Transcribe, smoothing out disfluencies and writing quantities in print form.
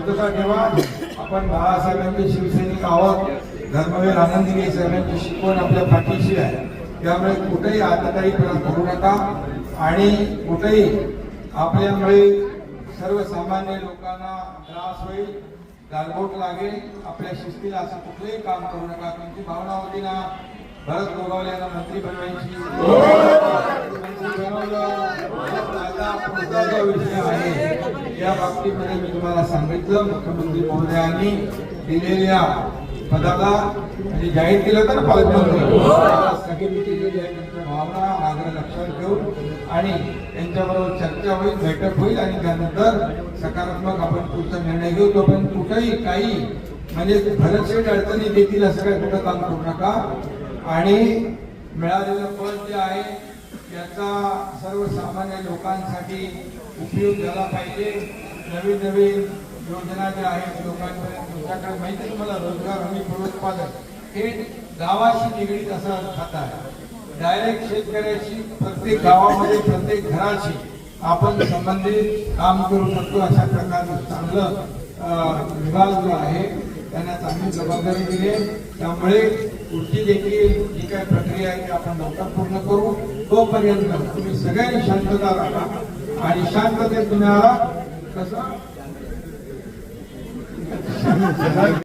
शांतता ठेवा. आपण बाळासाहेबांचे शिवसैनिक आहोत. धर्मवीर आनंदगिरी साहेबांची शिकवण आपल्या पाठीशी आहे. त्यामुळे कुठेही आतताई करू नका आणि कुठेही आपल्यामुळे सर्वसामान्य लोकांना त्रास होईल, गालबोट लागेल. आपल्या शिस्तीला असं कुठलंही काम करू नका. तुमची भावना होती ना भरत गोगावले यांना मंत्री बनवायची, पुढचा विषय आहे या बाबतीमध्ये मी तुम्हाला सांगितलं. मुख्यमंत्री महोदयांनी दिलेल्या पदाला म्हणजे जाहीर केलं तर पालकमंत्री स्थगिती केलेली आहे. त्यांच्या भावना आग्रह लक्षात घेऊन आणि त्यांच्याबरोबर चर्चा होईल, बैठक होईल आणि त्यानंतर सकारात्मक आपण पुढचा निर्णय घेऊ. तोपर्यंत कुठेही काही म्हणजे भरतशेठ अडचणी देतील असं काही कुठं काम करू नका. आणि मिळालेलं पद जे आहे याचा सर्वसामान्य लोकांसाठी उपयोग झाला पाहिजे. नवीन नवीन योजना ज्या आहेत लोकांपर्यंत तुमच्याकडे माहिती तुम्हाला रोजगार हमी फलोत्पादन हे गावाशी निगडीत असं खातं आहे. डायरेक्ट शेतकऱ्याशी प्रत्येक गावामध्ये प्रत्येक घराशी आपण संबंधित काम करू शकतो. अशा प्रकारचं चांगलं विभाग जो आहे त्यांना चांगली जबाबदारी दिली आहे. त्यामुळे पुढची देखील जी काही प्रक्रिया आहे ती आपण लवकर पूर्ण करू. तोपर्यंत तुम्ही सगळ्यांनी शांतता राखा आणि शांततेत तुम्हाला कसं